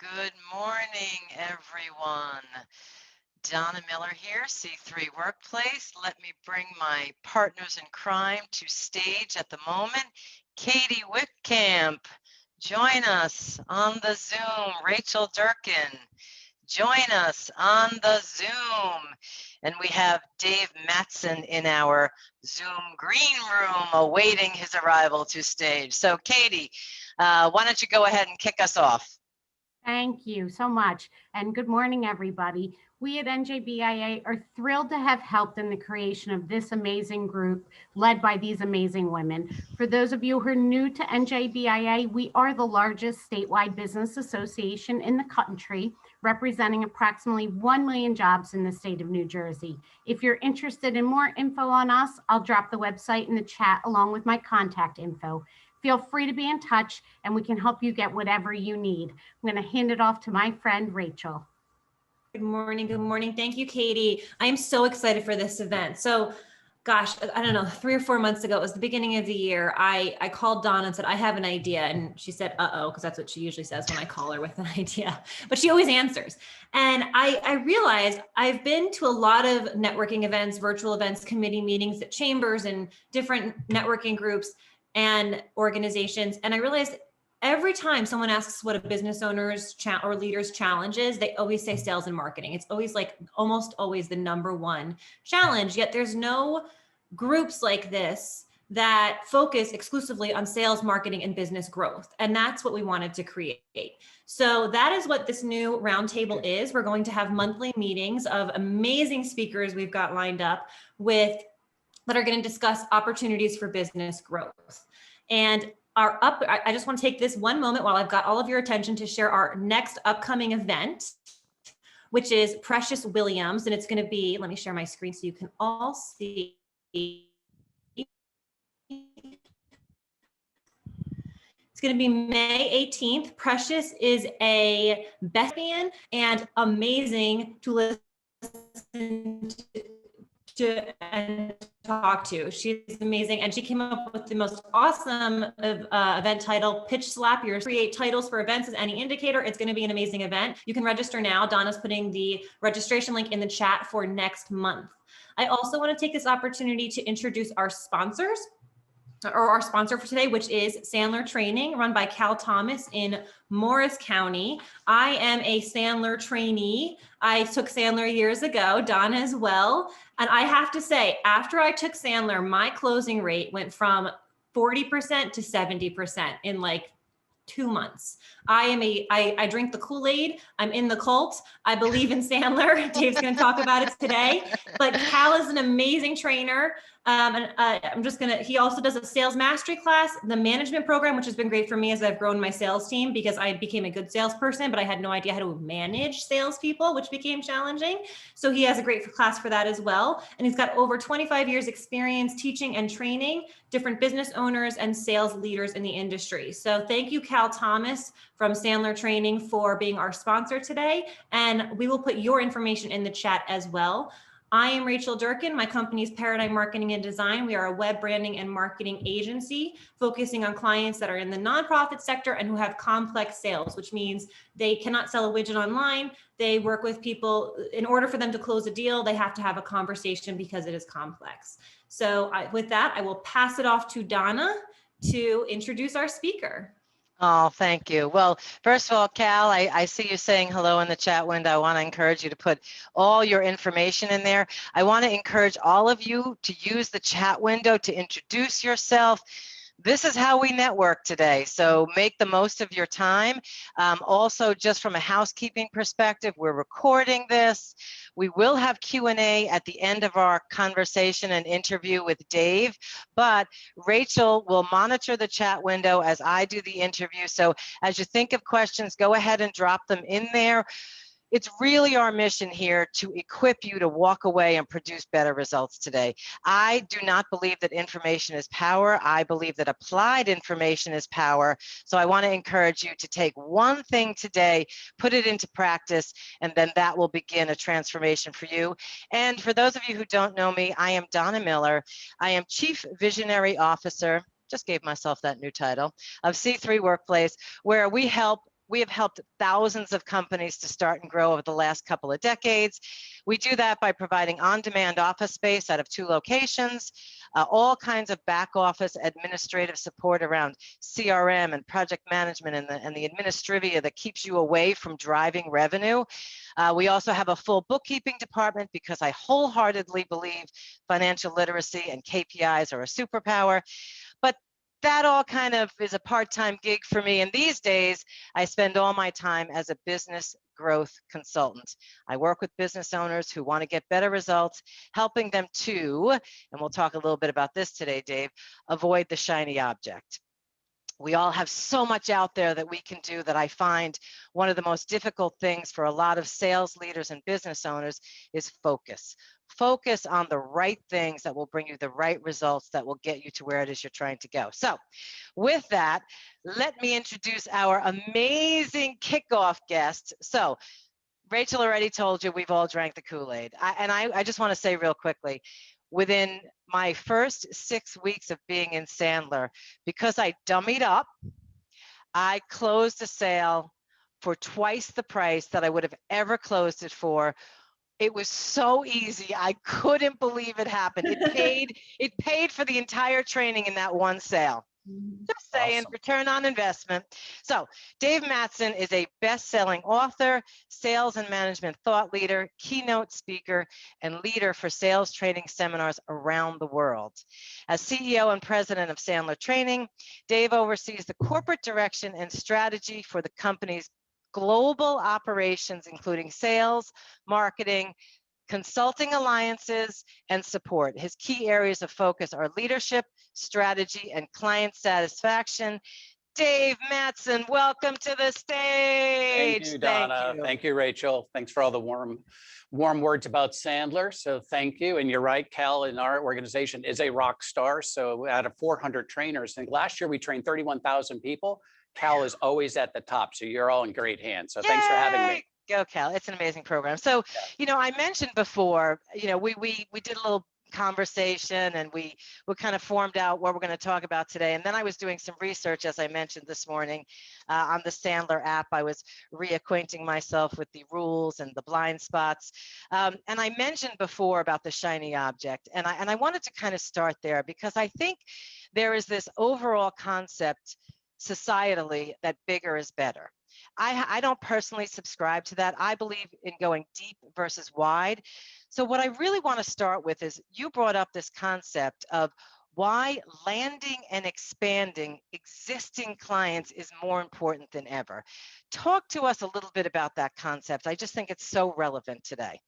Good morning, everyone. Donna Miller here, C3 Workplace. Let me bring my partners in crime to stage at the moment. Katie Whitcamp, join us on the Zoom. Rachel Durkin, join us on the Zoom. And we have Dave Mattson in our Zoom green room awaiting his arrival to stage. So Katie, why don't you go ahead and kick us off? Thank you so much. And good morning, everybody. We at NJBIA are thrilled to have helped in the creation of this amazing group led by these amazing women. For those of you who are new to NJBIA, we are the largest statewide business association in the country, representing approximately 1 million jobs in the state of New Jersey. If you're interested in more info on us, I'll drop the website in the chat along with my contact info. Feel free to be in touch and we can help you get whatever you need. I'm going to hand it off to my friend, Rachel. Good morning. Good morning. Thank you, Katie. I am so excited for this event. So, gosh, I don't know, 3 or 4 months ago, it was the beginning of the year. I called Dawn and said, I have an idea. And she said, uh-oh, because that's what she usually says when I call her with an idea, but she always answers. And I realized I've been to a lot of networking events, virtual events, committee meetings at chambers and different networking groups and organizations. And I realized every time someone asks what a business owner's or leader's challenge is, they always say sales and marketing. It's always almost always the number one challenge. Yet there's no groups like this that focus exclusively on sales, marketing, and business growth. And that's what we wanted to create. So that is what this new roundtable is. We're going to have monthly meetings of amazing speakers we've got lined up that are going to discuss opportunities for business growth. And I just want to take this one moment while I've got all of your attention to share our next upcoming event, which is Precious Williams. And it's going to be, let me share my screen so you can all see. It's going to be May 18th. Precious is a best fan and amazing to listen to and talk to. She's amazing. And she came up with the most awesome event title, Pitch Slap Your Create Titles for Events as Any Indicator. It's going to be an amazing event. You can register now. Donna's putting the registration link in the chat for next month. I also want to take this opportunity to introduce our sponsors, or our sponsor for today, which is Sandler Training, run by Cal Thomas in Morris County. I am a Sandler trainee. I took Sandler years ago, Donna as well. And I have to say, after I took Sandler, my closing rate went from 40% to 70% in 2 months. I drink the Kool-Aid. I'm in the cult. I believe in Sandler. Dave's going to talk about it today. But Cal is an amazing trainer. He also does a sales mastery class, the management program, which has been great for me as I've grown my sales team because I became a good salesperson, but I had no idea how to manage salespeople, which became challenging. So he has a great class for that as well. And he's got over 25 years experience teaching and training different business owners and sales leaders in the industry. So thank you, Cal Thomas from Sandler Training, for being our sponsor today. And we will put your information in the chat as well. I am Rachel Durkin. My company is Paradigm Marketing and Design. We are a web branding and marketing agency focusing on clients that are in the nonprofit sector and who have complex sales, which means they cannot sell a widget online. They work with people. In order for them to close a deal, they have to have a conversation because it is complex. So with that, I will pass it off to Donna to introduce our speaker. Oh, thank you. Well, first of all, Cal, I see you saying hello in the chat window. I want to encourage you to put all your information in there. I want to encourage all of you to use the chat window to introduce yourself. This is how we network today, so make the most of your time. Also, just from a housekeeping perspective, we're recording this. We will have Q&A at the end of our conversation and interview with Dave, but Rachel will monitor the chat window as I do the interview. So as you think of questions, go ahead and drop them in there. It's really our mission here to equip you to walk away and produce better results today. I do not believe that information is power. I believe that applied information is power. So I want to encourage you to take one thing today, put it into practice, and then that will begin a transformation for you. And for those of you who don't know me, I am Donna Miller. I am Chief Visionary Officer, just gave myself that new title, of C3 Workplace, where we help We have helped thousands of companies to start and grow over the last couple of decades. We do that by providing on-demand office space out of 2 locations, all kinds of back office administrative support around CRM and project management and the administrivia that keeps you away from driving revenue. We also have a full bookkeeping department because I wholeheartedly believe financial literacy and KPIs are a superpower. But that all kind of is a part-time gig for me. And these days, I spend all my time as a business growth consultant. I work with business owners who want to get better results, helping them to, and we'll talk a little bit about this today, Dave, avoid the shiny object. We all have so much out there that we can do that I find one of the most difficult things for a lot of sales leaders and business owners is focus. Focus on the right things that will bring you the right results that will get you to where it is you're trying to go. So with that, let me introduce our amazing kickoff guest. So Rachel already told you we've all drank the Kool-Aid. I just want to say real quickly, within my first 6 weeks of being in Sandler, because I dummied up, I closed a sale for twice the price that I would have ever closed it for. It was so easy. I couldn't believe it happened. It paid for the entire training in that one sale. Just saying, Awesome. return on investment. So Dave Mattson is a best-selling author, sales and management thought leader, keynote speaker, and leader for sales training seminars around the world. As CEO and president of Sandler Training, Dave oversees the corporate direction and strategy for the company's global operations, including sales, marketing, consulting alliances, and support. His key areas of focus are leadership, strategy, and client satisfaction. Dave Mattson, welcome to the stage. Thank you, Donna. Thank you, Rachel. Thanks for all the warm words about Sandler. So thank you. And you're right, Cal in our organization is a rock star. So out of 400 trainers, I think last year we trained 31,000 people. Cal is always at the top. So you're all in great hands. So thanks for having me. Go, Cal. It's an amazing program. So, you know, I mentioned before, you know, we did a little conversation and we kind of formed out what we're going to talk about today. And then I was doing some research, as I mentioned this morning, on the Sandler app. I was reacquainting myself with the rules and the blind spots. And I mentioned before about the shiny object. And I wanted to kind of start there because I think there is this overall concept societally that bigger is better. I don't personally subscribe to that. I believe in going deep versus wide. So what I really want to start with is you brought up this concept of why landing and expanding existing clients is more important than ever. Talk to us a little bit about that concept. I just think it's so relevant today.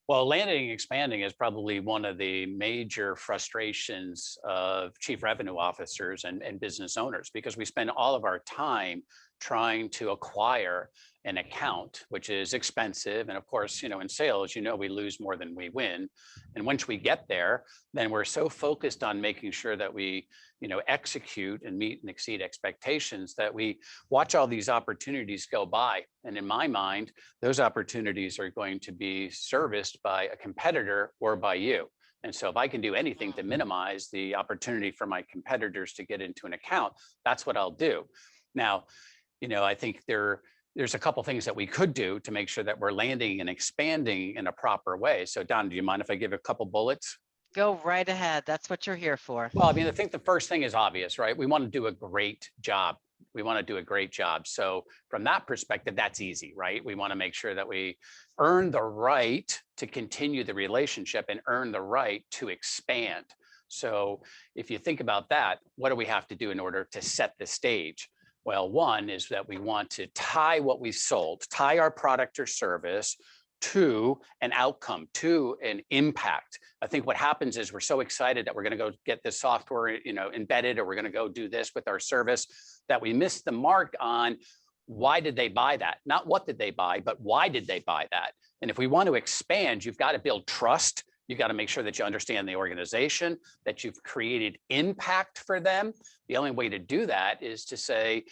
Well, landing and expanding is probably one of the major frustrations of chief revenue officers and business owners, because we spend all of our time trying to acquire an account, which is expensive. And of course, you know, in sales, you know, we lose more than we win. And once we get there, then we're so focused on making sure that we, you know, execute and meet and exceed expectations that we watch all these opportunities go by. And in my mind, those opportunities are going to be serviced by a competitor or by you. And so if I can do anything to minimize the opportunity for my competitors to get into an account, that's what I'll do. Now, you know, I think there's a couple things that we could do to make sure that we're landing and expanding in a proper way. So Don, do you mind if I give a couple bullets? Go right ahead. That's what you're here for. Well, I mean, I think the first thing is obvious, right? We want to do a great job. We want to do a great job. So from that perspective, that's easy, right? We want to make sure that we earn the right to continue the relationship and earn the right to expand. So if you think about that, what do we have to do in order to set the stage? Well, one is that we want to tie what we sold, tie our product or service to an outcome, to an impact. I think what happens is we're so excited that we're going to go get this software, you know, embedded, or we're going to go do this with our service, that we miss the mark on why did they buy that? Not what did they buy, but why did they buy that? And if we want to expand, you've got to build trust. You got to make sure that you understand the organization, that you've created impact for them. The only way to do that is to say,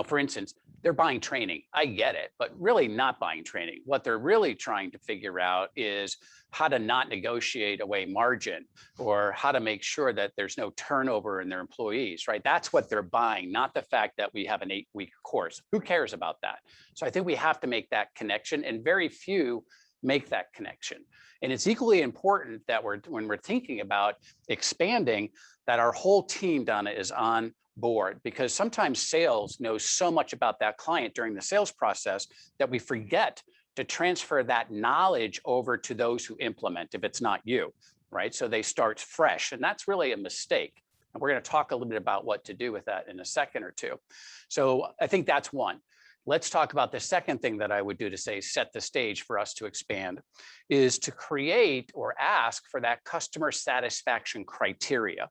for instance, they're buying training. I get it, but really not buying training. What they're really trying to figure out is how to not negotiate away margin, or how to make sure that there's no turnover in their employees, right? That's what they're buying, not the fact that we have an 8-week course. Who cares about that? So I think we have to make that connection, and very few make that connection. And it's equally important that when we're thinking about expanding, that our whole team, Donna, is on board, because sometimes sales knows so much about that client during the sales process that we forget to transfer that knowledge over to those who implement, if it's not you, right? So they start fresh, and that's really a mistake. And we're going to talk a little bit about what to do with that in a second or two. So I think that's one. Let's talk about the second thing that I would do to say set the stage for us to expand, is to create or ask for that customer satisfaction criteria.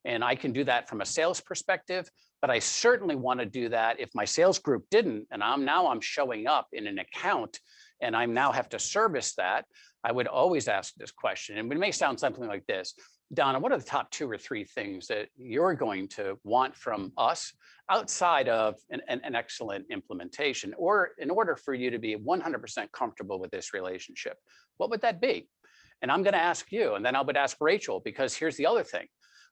And I can do that from a sales perspective, but I certainly want to do that if my sales group didn't, and I'm showing up in an account and I now have to service that. I would always ask this question, and it may sound something like this: Donna, what are the top 2 or 3 things that you're going to want from us outside of an excellent implementation, or in order for you to be 100% comfortable with this relationship? What would that be? And I'm going to ask you, and then I would ask Rachel, because here's the other thing.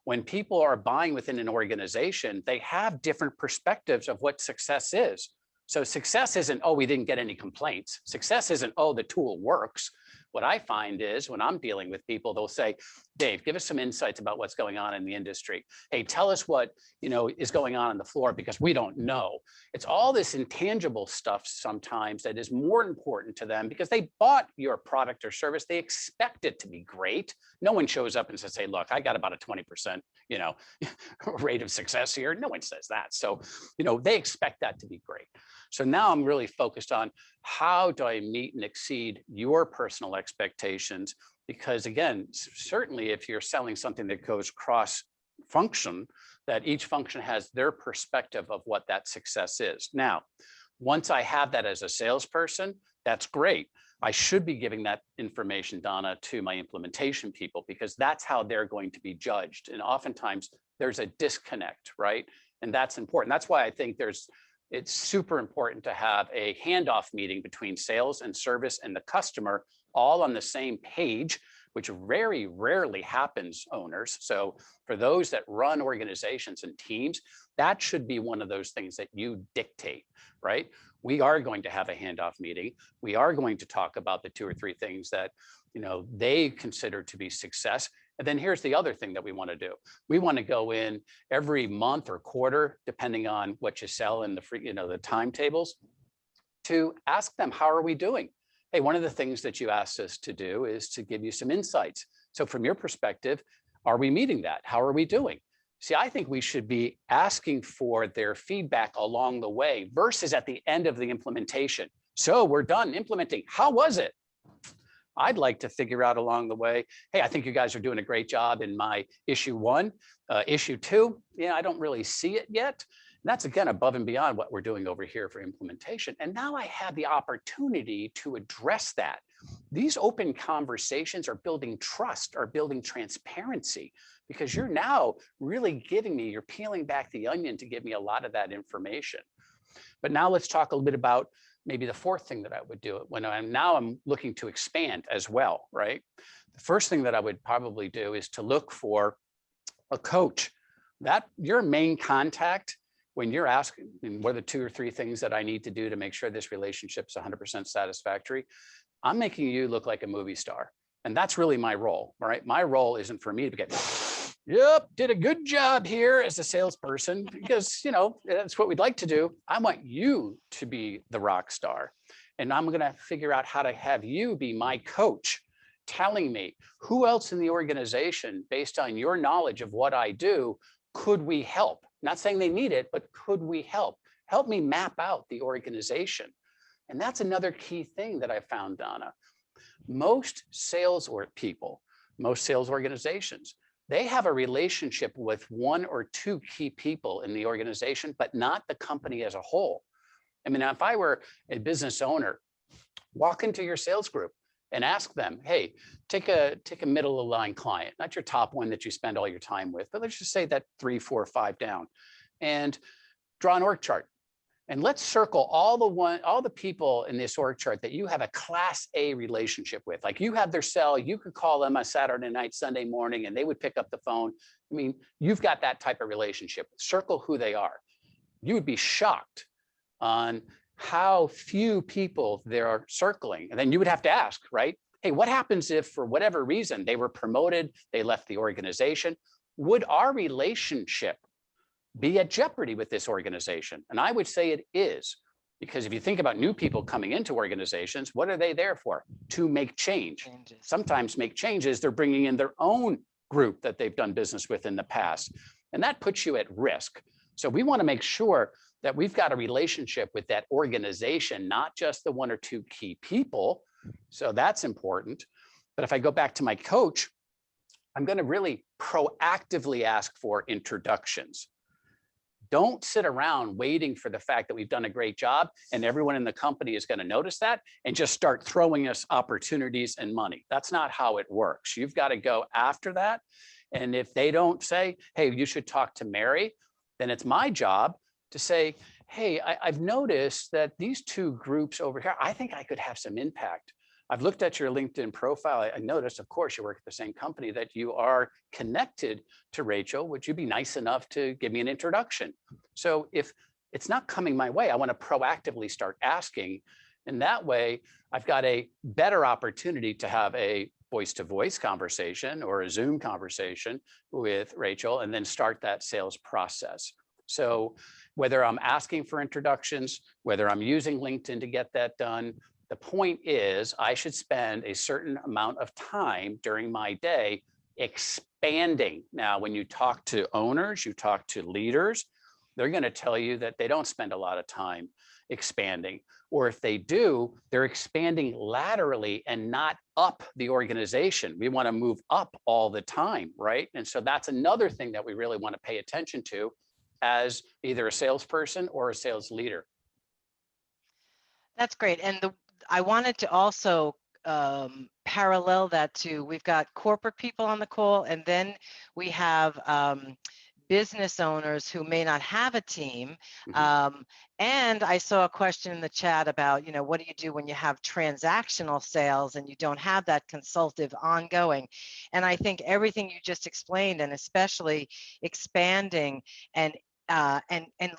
When people are buying within an organization, they have different perspectives of what success is. So success isn't, oh, we didn't get any complaints. Success isn't, oh, the tool works. What I find is when I'm dealing with people, they'll say, Dave, give us some insights about what's going on in the industry. Hey, tell us what is going on the floor, because we don't know. It's all this intangible stuff sometimes that is more important to them, because they bought your product or service. They expect it to be great. No one shows up and says, hey, look, I got about a 20% rate of success here. No one says that. So they expect that to be great. So now I'm really focused on how do I meet and exceed your personal expectations? Because again, certainly if you're selling something that goes cross function, that each function has their perspective of what that success is. Now, once I have that as a salesperson, that's great. I should be giving that information, Donna, to my implementation people, because that's how they're going to be judged. And oftentimes there's a disconnect, right? And that's important. That's why I think it's super important to have a handoff meeting between sales and service and the customer all on the same page, which very rarely happens, owners. So for those that run organizations and teams, that should be one of those things that you dictate, right? We are going to have a handoff meeting. We are going to talk about the 2 or 3 things that they consider to be success. And then here's the other thing that we want to do. We want to go in every month or quarter, depending on what you sell in the timetables, to ask them, how are we doing? Hey, one of the things that you asked us to do is to give you some insights. So from your perspective, are we meeting that? How are we doing? See, I think we should be asking for their feedback along the way versus at the end of the implementation. So we're done implementing. How was it? I'd like to figure out along the way, hey, I think you guys are doing a great job in my issue 1. Issue 2, yeah, I don't really see it yet. And that's, again, above and beyond what we're doing over here for implementation. And now I have the opportunity to address that. These open conversations are building trust, are building transparency, because you're now really giving me, you're peeling back the onion to give me a lot of that information. But now let's talk a little bit about maybe the 4th thing that I would do when I'm looking to expand as well, right? The first thing that I would probably do is to look for a coach. That your main contact when you're asking, what are the 2 or 3 things that I need to do to make sure this relationship is 100% satisfactory? I'm making you look like a movie star. And that's really my role, right? My role isn't for me to get, yep, did a good job here as a salesperson, because, that's what we'd like to do. I want you to be the rock star. And I'm going to figure out how to have you be my coach, telling me who else in the organization, based on your knowledge of what I do, could we help? Not saying they need it, but could we help? Help me map out the organization. And that's another key thing that I found, Donna. Most sales organizations, they have a relationship with 1 or 2 key people in the organization, but not the company as a whole. I mean, if I were a business owner, walk into your sales group. and ask them, hey, take a middle of the line client, not your top one that you spend all your time with, but let's just say that 3, 4, 5 down, and draw an org chart. And let's circle all the people in this org chart that you have a class A relationship with. Like you have their cell, you could call them a Saturday night, Sunday morning, and they would pick up the phone. I mean, you've got that type of relationship. Circle who they are. You would be shocked on how few people there are circling. And then you would have to ask, right? Hey, what happens if for whatever reason they were promoted, they left the organization? Would our relationship be at jeopardy with this organization? And I would say it is, because if you think about new people coming into organizations, what are they there for? To make change. Sometimes make changes, they're bringing in their own group that they've done business with in the past. And that puts you at risk. So we want to make sure that we've got a relationship with that organization, not just the 1 or 2 key people. So that's important. But if I go back to my coach, I'm going to really proactively ask for introductions. Don't sit around waiting for the fact that we've done a great job and everyone in the company is going to notice that and just start throwing us opportunities and money. That's not how it works. You've got to go after that. And if they don't say, hey, you should talk to Mary, then it's my job to say, hey, I've noticed that these 2 groups over here, I think I could have some impact. I've looked at your LinkedIn profile. I noticed, of course, you work at the same company, that you are connected to Rachel. Would you be nice enough to give me an introduction? So if it's not coming my way, I want to proactively start asking. And that way, I've got a better opportunity to have a voice-to-voice conversation or a Zoom conversation with Rachel and then start that sales process. So whether I'm asking for introductions, whether I'm using LinkedIn to get that done, the point is I should spend a certain amount of time during my day expanding. Now, when you talk to owners, you talk to leaders, they're going to tell you that they don't spend a lot of time expanding. Or if they do, they're expanding laterally and not up the organization. We want to move up all the time, right? And so that's another thing that we really want to pay attention to as either a salesperson or a sales leader. That's great. And I wanted to also parallel that to, we've got corporate people on the call, and then we have business owners who may not have a team. And I saw a question in the chat about, what do you do when you have transactional sales and you don't have that consultative ongoing? And I think everything you just explained, and especially expanding and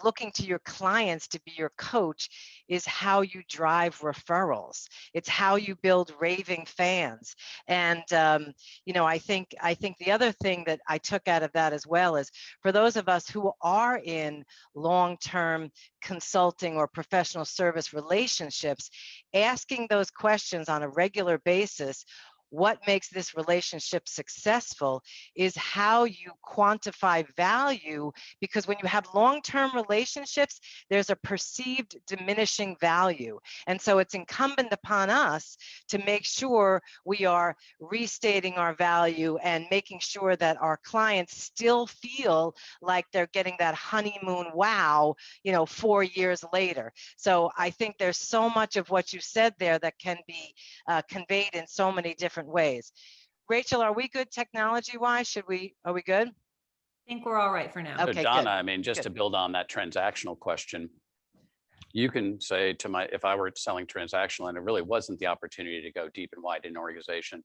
looking to your clients to be your coach, is how you drive referrals. It's how you build raving fans. And I think the other thing that I took out of that as well is, for those of us who are in long-term consulting or professional service relationships, asking those questions on a regular basis, what makes this relationship successful, is how you quantify value, because when you have long-term relationships, there's a perceived diminishing value. And so it's incumbent upon us to make sure we are restating our value and making sure that our clients still feel like they're getting that honeymoon wow, 4 years later. So I think there's so much of what you said there that can be conveyed in so many different ways. Rachel, are we good technology-wise? Are we good? I think we're all right for now. Okay, so Donna, good. I mean, just to build on that transactional question, you can say if I were selling transactional and it really wasn't the opportunity to go deep and wide in an organization,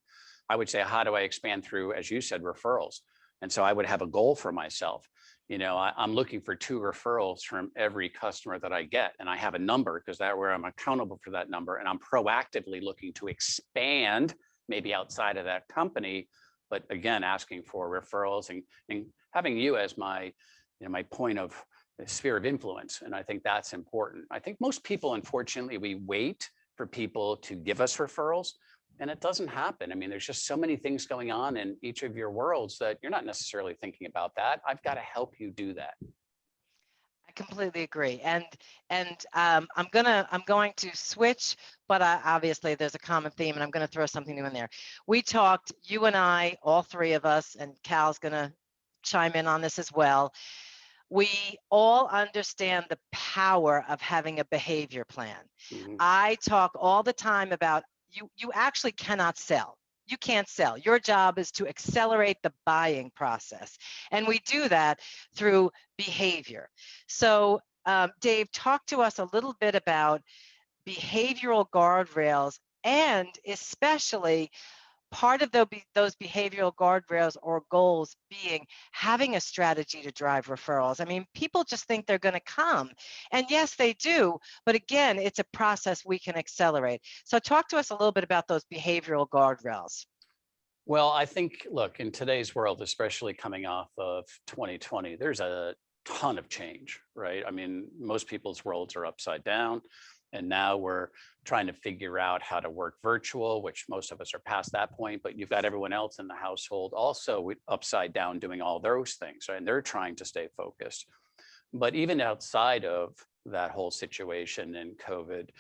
I would say, how do I expand through, as you said, referrals? And so I would have a goal for myself. I'm looking for 2 referrals from every customer that I get, and I have a number, because that's where I'm accountable for that number, and I'm proactively looking to expand maybe outside of that company, but again, asking for referrals and having you as my point of sphere of influence. And I think that's important. I think most people, unfortunately, we wait for people to give us referrals, and it doesn't happen. I mean, there's just so many things going on in each of your worlds that you're not necessarily thinking about that. I've got to help you do that. I completely agree. And I'm going to switch, but obviously there's a common theme, and I'm going to throw something new in there. We talked, you and I, all 3 of us, and Cal's going to chime in on this as well. We all understand the power of having a behavior plan. I talk all the time about, you actually cannot sell. You can't sell. Your job is to accelerate the buying process. And we do that through behavior. So Dave, talk to us a little bit about behavioral guardrails, and especially part of those behavioral guardrails or goals being having a strategy to drive referrals. I mean, people just think they're going to come. And yes, they do. But again, it's a process we can accelerate. So talk to us a little bit about those behavioral guardrails. Well, I think, look, in today's world, especially coming off of 2020, there's a ton of change, right? I mean, most people's worlds are upside down. And now we're trying to figure out how to work virtual, which most of us are past that point, but you've got everyone else in the household also upside down doing all those things, right? And they're trying to stay focused. But even outside of that whole situation in COVID,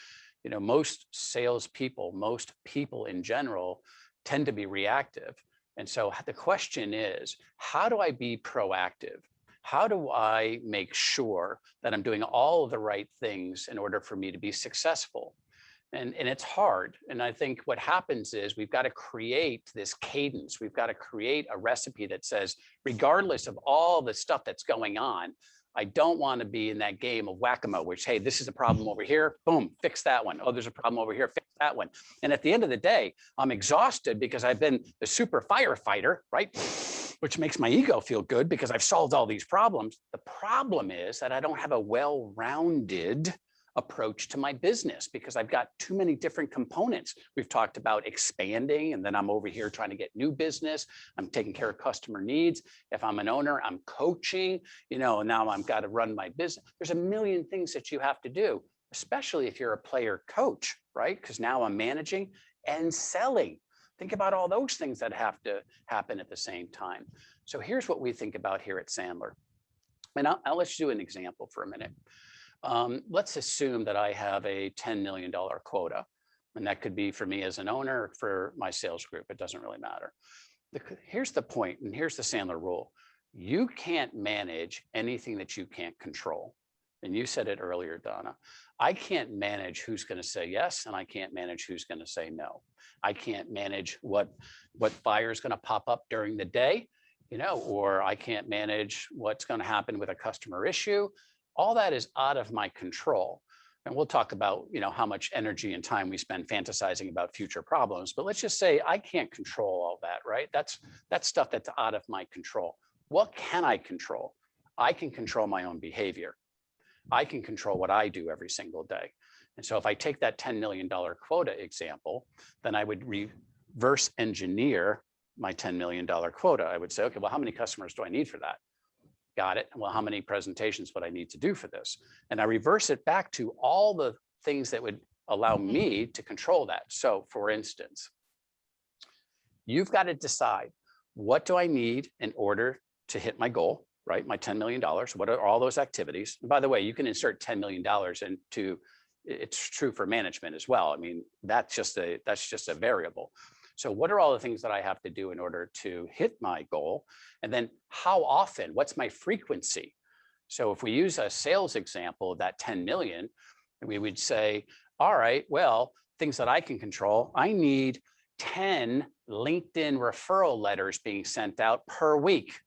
you know, most salespeople, most people in general tend to be reactive. And so the question is, how do I be proactive? How do I make sure that I'm doing all of the right things in order for me to be successful? And it's hard. And I think what happens is we've got to create this cadence. We've got to create a recipe that says, regardless of all the stuff that's going on, I don't want to be in that game of whack-a-mole, which, hey, this is a problem over here, boom, fix that one. Oh, there's a problem over here, fix that one. And at the end of the day, I'm exhausted because I've been the super firefighter, right? Which makes my ego feel good because I've solved all these problems. The problem is that I don't have a well-rounded approach to my business because I've got too many different components. We've talked about expanding, and then I'm over here trying to get new business. I'm taking care of customer needs. If I'm an owner, I'm coaching, you know, and now I've got to run my business. There's a million things that you have to do, especially if you're a player coach, right? Because now I'm managing and selling. Think about all those things that have to happen at the same time. So here's what we think about here at Sandler. And I'll let you do an example for a minute. Let's assume that I have a $10 million quota, and that could be for me as an owner or for my sales group. It doesn't really matter. Here's the point, and here's the Sandler rule. You can't manage anything that you can't control. And you said it earlier, Donna. I can't manage who's going to say yes, and I can't manage who's going to say no. I can't manage what fire is going to pop up during the day, you know, or I can't manage what's going to happen with a customer issue. All that is out of my control. And we'll talk about, you know, how much energy and time we spend fantasizing about future problems. But let's just say I can't control all that, right? That's stuff that's out of my control. What can I control? I can control my own behavior. I can control what I do every single day. And so if I take that $10 million quota example, then I would reverse engineer my $10 million quota. I would say, okay, well, how many customers do I need for that? Got it. Well, how many presentations would I need to do for this? And I reverse it back to all the things that would allow me to control that. So for instance, you've got to decide, what do I need in order to hit my goal, right? My $10 million. What are all those activities? And by the way, you can insert $10 million into, it's true for management as well. I mean, that's just a variable. So what are all the things that I have to do in order to hit my goal? And then how often, what's my frequency? So if we use a sales example of that 10 million, we would say, all right, well, things that I can control, I need 10 LinkedIn referral letters being sent out per week.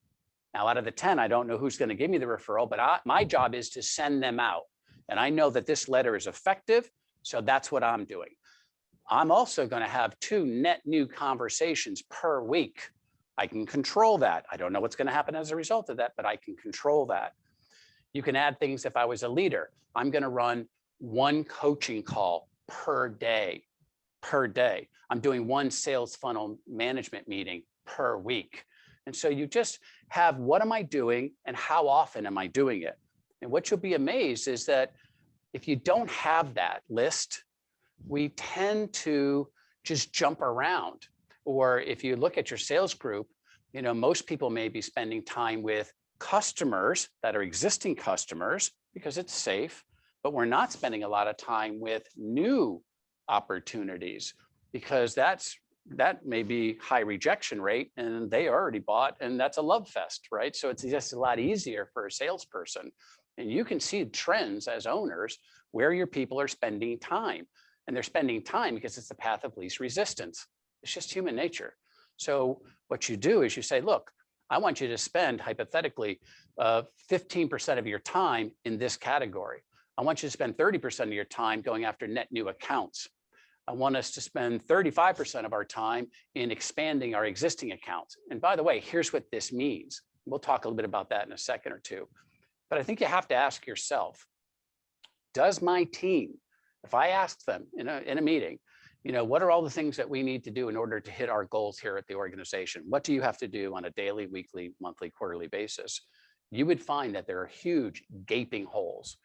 Now, out of the 10, I don't know who's going to give me the referral, but my job is to send them out. And I know that this letter is effective, so that's what I'm doing. I'm also going to have 2 net new conversations per week. I can control that. I don't know what's going to happen as a result of that, but I can control that. You can add things. If I was a leader, I'm going to run 1 coaching call per day. I'm doing 1 sales funnel management meeting per week. And so you just have, what am I doing and how often am I doing it? And what you'll be amazed is that if you don't have that list, we tend to just jump around. Or if you look at your sales group, you know, most people may be spending time with customers that are existing customers because it's safe, but we're not spending a lot of time with new opportunities because that may be high rejection rate and they already bought, and that's a love fest, right? So it's just a lot easier for a salesperson. And you can see trends as owners where your people are spending time. and they're spending time because it's the path of least resistance. It's just human nature. So what you do is you say, look, I want you to spend hypothetically 15% of your time in this category. I want you to spend 30% of your time going after net new accounts. I want us to spend 35% of our time in expanding our existing accounts. And by the way, here's what this means. We'll talk a little bit about that in a second or two. But I think you have to ask yourself, does my team, if I ask them in a meeting, what are all the things that we need to do in order to hit our goals here at the organization? What do you have to do on a daily, weekly, monthly, quarterly basis? You would find that there are huge gaping holes.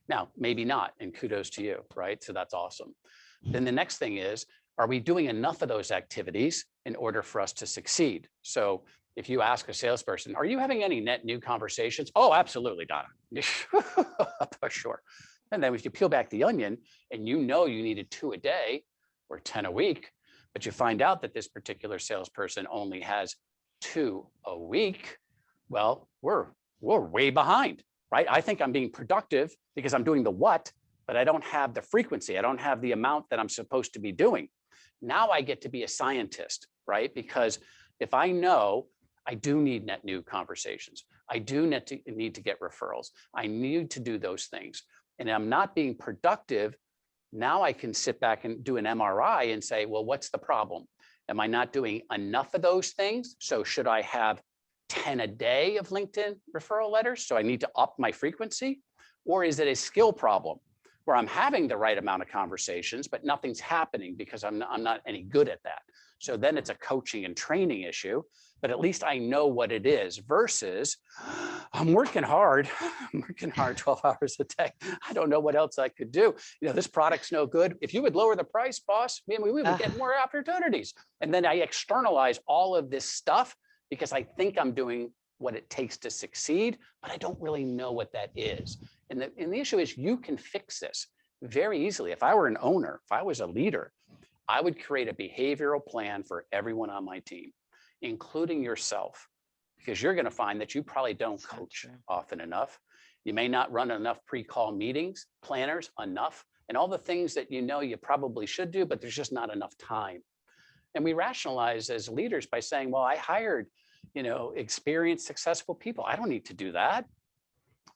Now, maybe not, and kudos to you, right? So that's awesome. Then the next thing is, are we doing enough of those activities in order for us to succeed? So if you ask a salesperson, are you having any net new conversations? Oh, absolutely, Donna. For sure. And then if you peel back the onion and you needed 2 a day or 10 a week, but you find out that this particular salesperson only has 2 a week, well, we're way behind, right? I think I'm being productive because I'm doing the what, but I don't have the frequency. I don't have the amount that I'm supposed to be doing. Now I get to be a scientist, right? Because if I know I do need net new conversations, I do need to get referrals, I need to do those things, and I'm not being productive, now I can sit back and do an MRI and say, well, what's the problem? Am I not doing enough of those things? So should I have 10 a day of LinkedIn referral letters? So I need to up my frequency? Or is it a skill problem where I'm having the right amount of conversations, but nothing's happening because I'm not any good at that? So then it's a coaching and training issue, but at least I know what it is versus I'm working hard 12 hours a day. I don't know what else I could do. This product's no good. If you would lower the price, boss, we would get more opportunities. And then I externalize all of this stuff because I think I'm doing what it takes to succeed, but I don't really know what that is. And the issue is you can fix this very easily. If I were an owner, if I was a leader, I would create a behavioral plan for everyone on my team, including yourself, because you're going to find that you probably don't coach often enough. You may not run enough pre-call meetings, planners enough, and all the things that you probably should do, but there's just not enough time. And we rationalize as leaders by saying, well, I hired, experienced, successful people. I don't need to do that.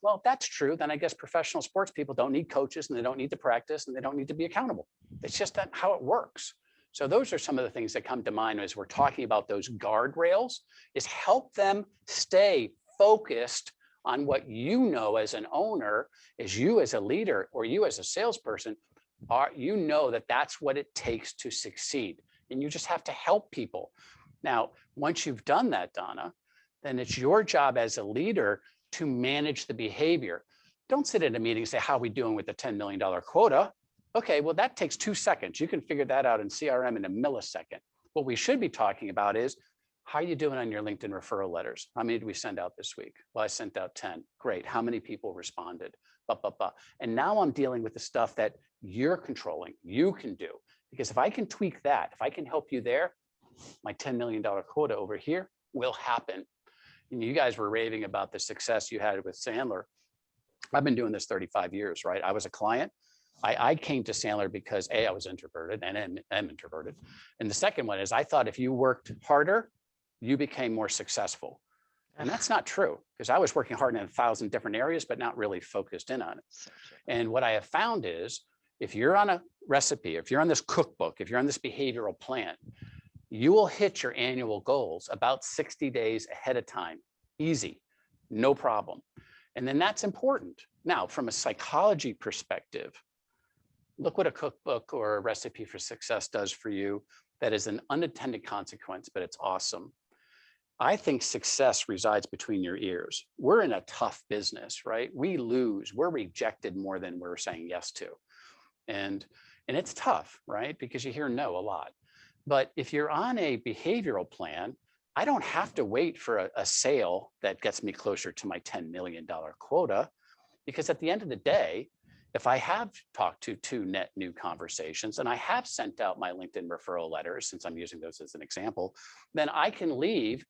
Well, if that's true, then I guess professional sports people don't need coaches and they don't need to practice and they don't need to be accountable. It's just that how it works. So those are some of the things that come to mind as we're talking about those guardrails, is help them stay focused on what as an owner, as you as a leader, or you as a salesperson, that that's what it takes to succeed. And you just have to help people. Now, once you've done that, Donna, then it's your job as a leader to manage the behavior. Don't sit in a meeting and say, how are we doing with the $10 million quota? Okay, well, that takes 2 seconds. You can figure that out in CRM in a millisecond. What we should be talking about is, how are you doing on your LinkedIn referral letters? How many did we send out this week? Well, I sent out 10. Great. How many people responded? And now I'm dealing with the stuff that you're controlling, you can do. Because if I can tweak that, if I can help you there, my $10 million quota over here will happen. And you guys were raving about the success you had with Sandler. I've been doing this 35 years, right? I was a client. I came to Sandler because I was introverted and I'm introverted. And the second one is I thought if you worked harder, you became more successful. And that's not true, because I was working hard in 1,000 different areas, but not really focused in on it. And what I have found is if you're on a recipe, if you're on this cookbook, if you're on this behavioral plan, you will hit your annual goals about 60 days ahead of time. Easy, no problem. And then that's important. Now, from a psychology perspective, look what a cookbook or a recipe for success does for you. That is an unintended consequence, but it's awesome. I think success resides between your ears. We're in a tough business, right? We lose, we're rejected more than we're saying yes to. And it's tough, right? Because you hear no a lot. But if you're on a behavioral plan, I don't have to wait for a sale that gets me closer to my $10 million quota, because at the end of the day, if I have talked to 2 net new conversations and I have sent out my LinkedIn referral letters, since I'm using those as an example, then I can leave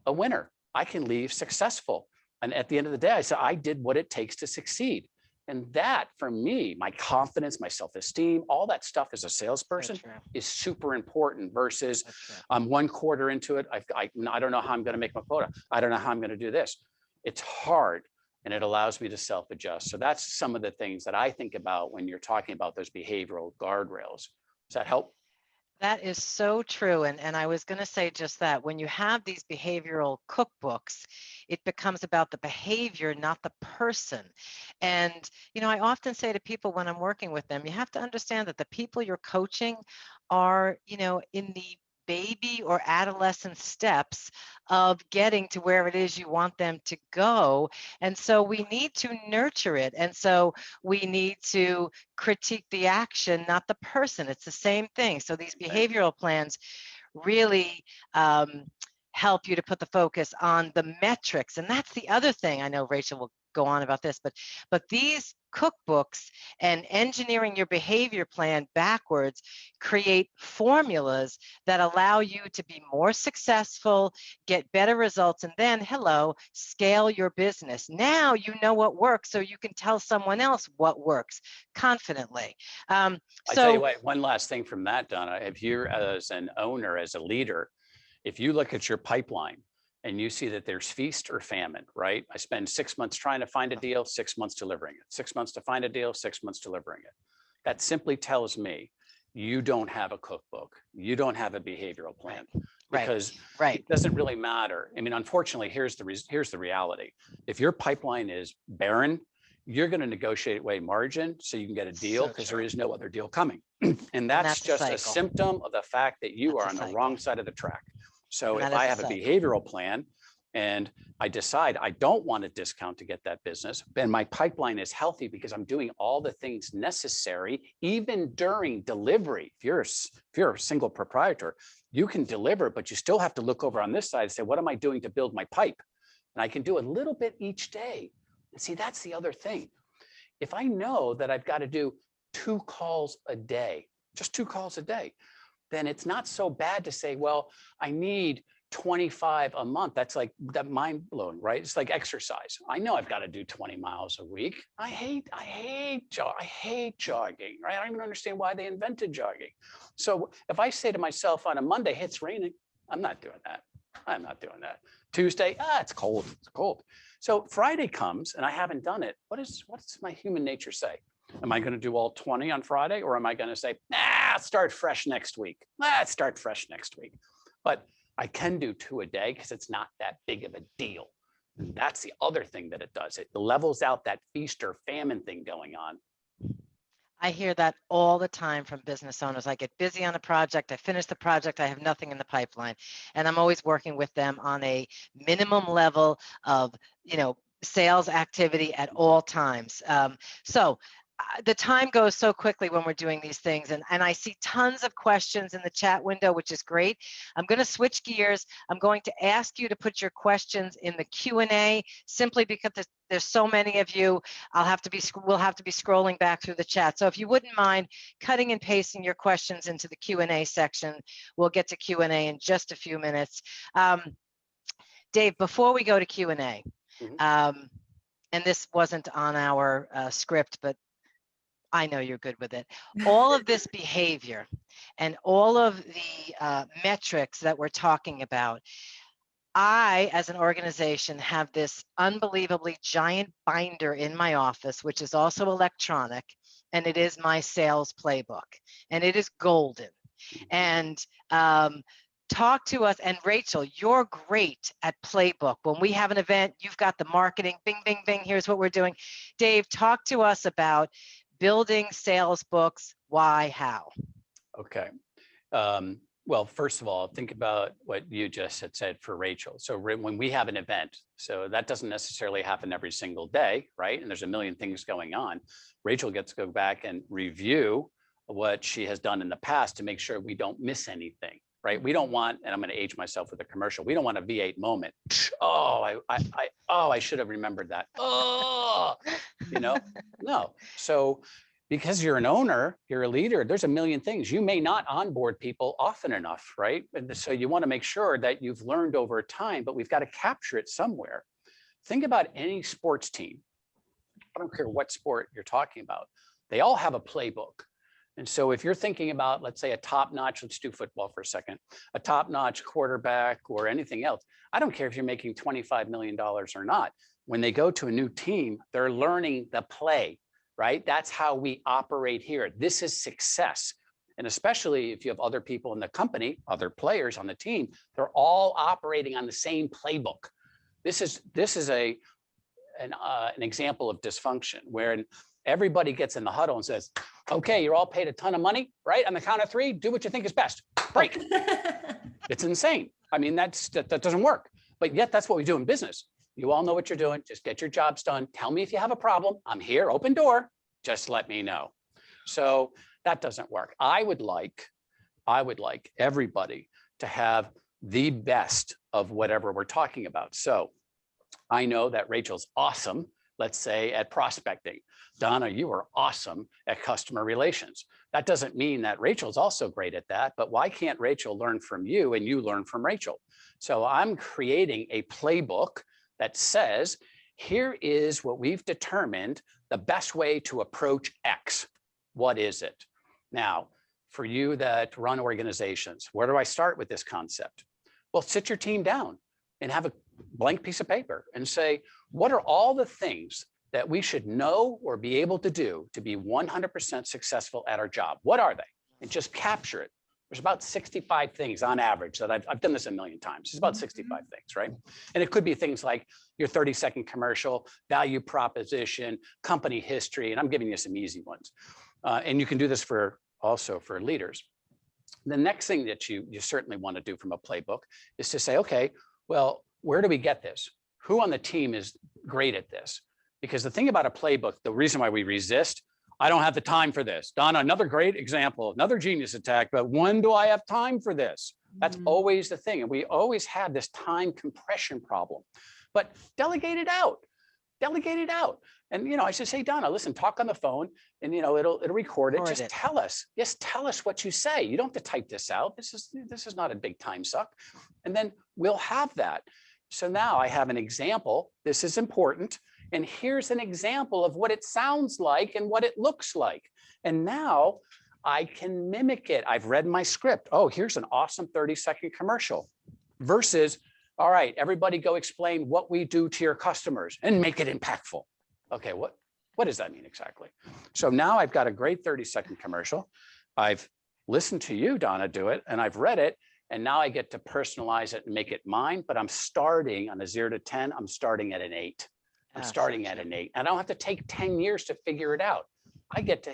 a winner. I can leave successful. And at the end of the day, I said, I did what it takes to succeed. And that, for me, my confidence, my self-esteem, all that stuff as a So salesperson true. is super important versus So true. I'm 1 quarter into it. I don't know how I'm going to make my quota. I don't know how I'm going to do this. It's hard, and it allows me to self-adjust. So that's some of the things that I think about when you're talking about those behavioral guardrails. Does that help? That is so true. And I was going to say just that when you have these behavioral cookbooks, it becomes about the behavior, not the person. And, I often say to people when I'm working with them, you have to understand that the people you're coaching are, in the baby or adolescent steps of getting to where it is you want them to go. And so we need to nurture it. And so we need to critique the action, not the person. It's the same thing. So these behavioral plans really help you to put the focus on the metrics. And that's the other thing. I know Rachel will go on about this, but these cookbooks and engineering your behavior plan backwards create formulas that allow you to be more successful, get better results, and then, hello, scale your business. Now you know what works, so you can tell someone else what works confidently. I tell you what, one last thing from that, Donna, if you're as an owner, as a leader, if you look at your pipeline and you see that there's feast or famine, right? I spend 6 months trying to find a deal, 6 months delivering it, 6 months to find a deal, 6 months delivering it. That simply tells me you don't have a cookbook. You don't have a behavioral plan, because it doesn't really matter. I mean, unfortunately, here's the reality. If your pipeline is barren, you're going to negotiate away margin so you can get a deal, because there is no other deal coming. And that's just a symptom of the fact that you are on the wrong side of the track. So if I have a behavioral plan and I decide I don't want a discount to get that business, then my pipeline is healthy because I'm doing all the things necessary, even during delivery. If you're a single proprietor, you can deliver, but you still have to look over on this side and say, what am I doing to build my pipe? And I can do a little bit each day. And see, that's the other thing. If I know that I've got to do 2 calls a day, just 2 calls a day, then it's not so bad to say, well, I need 25 a month. That's like that mind blowing, right? It's like exercise. I know I've got to do 20 miles a week. I hate jogging, right? I don't even understand why they invented jogging. So if I say to myself on a Monday, hey, it's raining, I'm not doing that. I'm not doing that. Tuesday, it's cold. It's cold. So Friday comes and I haven't done it. What's my human nature say? Am I going to do all 20 on Friday, or am I going to say, start fresh next week? Let's start fresh next week. But I can do 2 a day because it's not that big of a deal. And that's the other thing that it does. It levels out that feast or famine thing going on. I hear that all the time from business owners. I get busy on a project, I finish the project, I have nothing in the pipeline. And I'm always working with them on a minimum level of, sales activity at all times. So the time goes so quickly when we're doing these things, and I see tons of questions in the chat window, which is great. I'm going to switch gears. I'm going to ask you to put your questions in the Q&A, simply because there's so many of you. We'll have to be scrolling back through the chat. So if you wouldn't mind cutting and pasting your questions into the Q&A section, we'll get to Q&A in just a few minutes. Dave, before we go to Q&A, and this wasn't on our script, but I know you're good with it. All of this behavior and all of the metrics that we're talking about, I, as an organization, have this unbelievably giant binder in my office, which is also electronic, and it is my sales playbook, and it is golden. And talk to us. And Rachel, you're great at playbook. When we have an event, you've got the marketing, bing, bing, bing, here's what we're doing. Dave, talk to us about building sales books. Why, how? Okay. Well, first of all, think about what you just had said for Rachel. So when we have an event, so that doesn't necessarily happen every single day, right? And there's a million things going on. Rachel gets to go back and review what she has done in the past to make sure we don't miss anything, right? We don't want, and I'm going to age myself with a commercial, we don't want a V8 moment. I should have remembered that. No. So because you're an owner, you're a leader, there's a million things. You may not onboard people often enough, right? And so you want to make sure that you've learned over time, but we've got to capture it somewhere. Think about any sports team. I don't care what sport you're talking about. They all have a playbook. And so if you're thinking about, let's say a top-notch, let's do football for a second, a top-notch quarterback or anything else, I don't care if you're making $25 million or not. When they go to a new team, they're learning the play, right? That's how we operate here. This is success. And especially if you have other people in the company, other players on the team, they're all operating on the same playbook. This is an example of dysfunction where everybody gets in the huddle and says, okay, you're all paid a ton of money, right? On the count of three, do what you think is best. Break. It's insane. I mean, that doesn't work. But yet that's what we do in business. You all know what you're doing. Just get your jobs done. Tell me if you have a problem. I'm here, open door. Just let me know. So that doesn't work. I would like everybody to have the best of whatever we're talking about. So I know that Rachel's awesome, let's say, at prospecting. Donna, you are awesome at customer relations. That doesn't mean that Rachel's also great at that, but why can't Rachel learn from you and you learn from Rachel? So I'm creating a playbook that says, here is what we've determined the best way to approach X. What is it? Now, for you that run organizations, where do I start with this concept? Well, sit your team down and have a blank piece of paper and say, what are all the things that we should know or be able to do to be 100% successful at our job? What are they? And just capture it. There's about 65 things on average that I've done this a million times. It's about 65 things, right? And it could be things like your 30-second commercial, value proposition, company history, and I'm giving you some easy ones. And you can do this also for leaders. The next thing that you certainly want to do from a playbook is to say, okay, well, where do we get this? Who on the team is great at this? Because the thing about a playbook, the reason why we resist, I don't have the time for this. Donna, another great example, another genius attack, but when do I have time for this? That's always the thing. And we always have this time compression problem, but delegate it out. Delegate it out. And, I should say, Donna, listen, talk on the phone and, it'll record it. Just tell us what you say. You don't have to type this out. This is not a big time suck. And then we'll have that. So now I have an example. This is important. And here's an example of what it sounds like and what it looks like. And now I can mimic it. I've read my script. Oh, here's an awesome 30-second commercial versus, all right, everybody go explain what we do to your customers and make it impactful. Okay, what does that mean exactly? So now I've got a great 30-second commercial. I've listened to you, Donna, do it, and I've read it. And now I get to personalize it and make it mine, but I'm starting on a 0 to 10. I'm starting at an 8. I'm starting at an 8. I don't have to take 10 years to figure it out.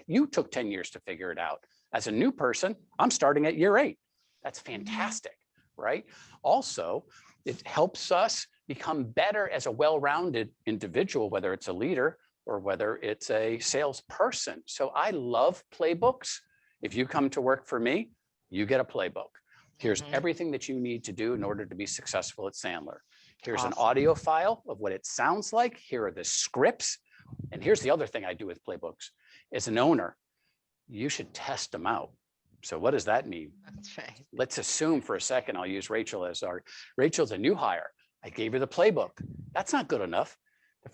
You took 10 years to figure it out. As a new person, I'm starting at year 8. That's fantastic, right? Also, it helps us become better as a well-rounded individual, whether it's a leader or whether it's a salesperson. So I love playbooks. If you come to work for me, you get a playbook. Here's everything that you need to do in order to be successful at Sandler. Here's an audio file of what it sounds like. Here are the scripts. And here's the other thing I do with playbooks. As an owner, you should test them out. So what does that mean? That's right. Let's assume for a second, I'll use Rachel as Rachel's a new hire. I gave her the playbook. That's not good enough.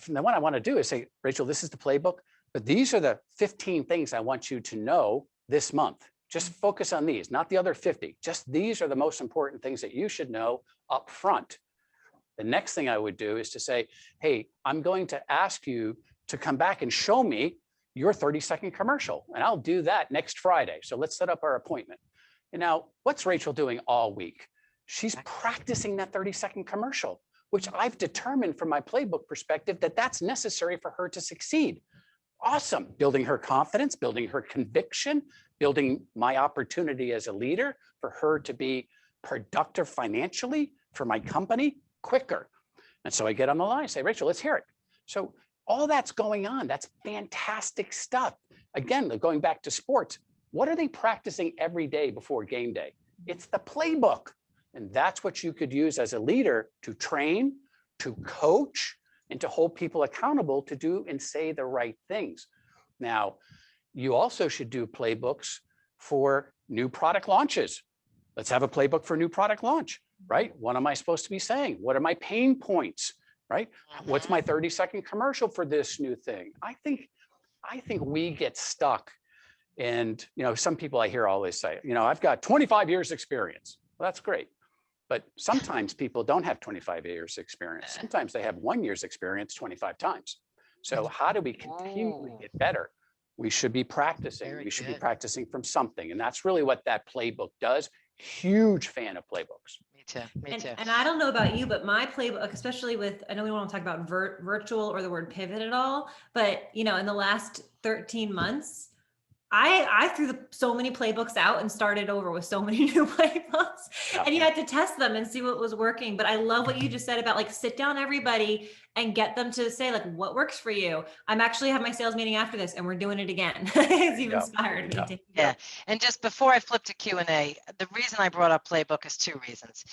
The one I want to do is say, Rachel, this is the playbook, but these are the 15 things I want you to know this month. Just focus on these, not the other 50. Just these are the most important things that you should know up front. The next thing I would do is to say, hey, I'm going to ask you to come back and show me your 30-second commercial. And I'll do that next Friday. So let's set up our appointment. And now what's Rachel doing all week? She's practicing that 30-second commercial, which I've determined from my playbook perspective that that's necessary for her to succeed. Awesome. Building her confidence, building her conviction, building my opportunity as a leader for her to be productive financially for my company quicker. And so I get on the line, say, Rachel, let's hear it. So all that's going on. That's fantastic stuff. Again, going back to sports, what are they practicing every day before game day? It's the playbook. And that's what you could use as a leader to train, to coach, and to hold people accountable to do and say the right things. Now, you also should do playbooks for new product launches. Let's have a playbook for new product launch, right? What am I supposed to be saying? What are my pain points? right? What's my 30-second commercial for this new thing? I think we get stuck. And, some people I hear always say, I've got 25 years experience. Well, that's great. But sometimes people don't have 25 years experience. Sometimes they have 1 year's experience 25 times. So how do we continually get better? We should be practicing. Very We should be good. practicing from something. And that's really what that playbook does. Huge fan of playbooks. Me too. Me too. And I don't know about you, but my playbook, especially with, I know we want to talk about virtual or the word pivot at all, but in the last 13 months, I threw so many playbooks out and started over with so many new playbooks, and you had to test them and see what was working. But I love what you just said about sit down everybody and get them to say what works for you. I'm actually have my sales meeting after this and we're doing it again. You've inspired me to. Yeah. And just before I flip to Q&A, the reason I brought up playbook is 2 reasons.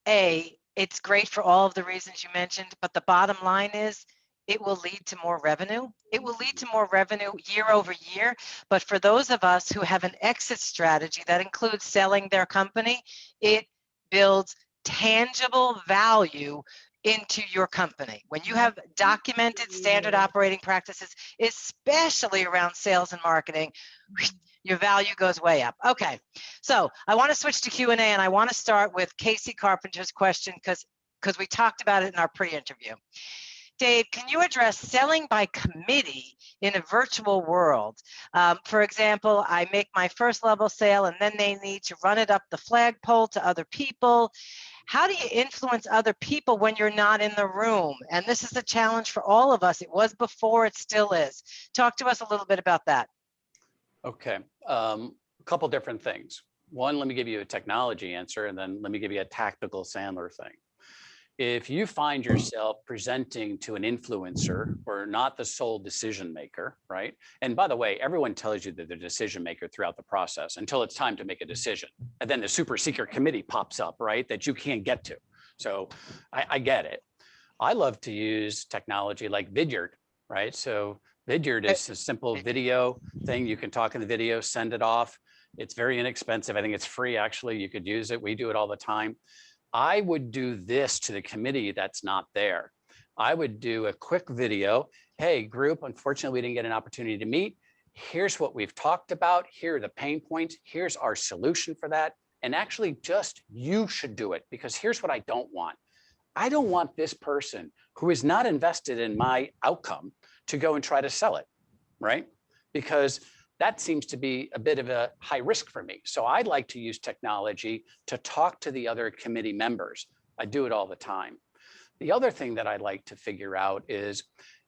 A, it's great for all of the reasons you mentioned, but the bottom line is it will lead to more revenue. It will lead to more revenue year over year. But for those of us who have an exit strategy that includes selling their company, it builds tangible value into your company. When you have documented standard operating practices, especially around sales and marketing, your value goes way up. Okay, so I want to switch to Q&A, and I want to start with Casey Carpenter's question because we talked about it in our pre-interview. Dave, can you address selling by committee in a virtual world? For example, I make my first level sale and then they need to run it up the flagpole to other people. How do you influence other people when you're not in the room? And this is a challenge for all of us. It was before, it still is. Talk to us a little bit about that. Okay, a couple different things. One, let me give you a technology answer, and then let me give you a tactical Sandler thing. If you find yourself presenting to an influencer or not the sole decision maker, right? And by the way, everyone tells you that they're the decision maker throughout the process until it's time to make a decision. And then the super secret committee pops up, right? That you can't get to. So I get it. I love to use technology like Vidyard, right? So Vidyard is a simple video thing. You can talk in the video, send it off. It's very inexpensive. I think it's free, actually. You could use it. We do it all the time. I would do this to the committee that's not there. I would do a quick video. Hey, group, unfortunately, we didn't get an opportunity to meet. Here's what we've talked about. Here are the pain points. Here's our solution for that. And actually, just you should do it, because here's what I don't want. I don't want this person who is not invested in my outcome to go and try to sell it, right? Because that seems to be a bit of a high risk for me. So I'd like to use technology to talk to the other committee members. I do it all the time. The other thing that I like to figure out is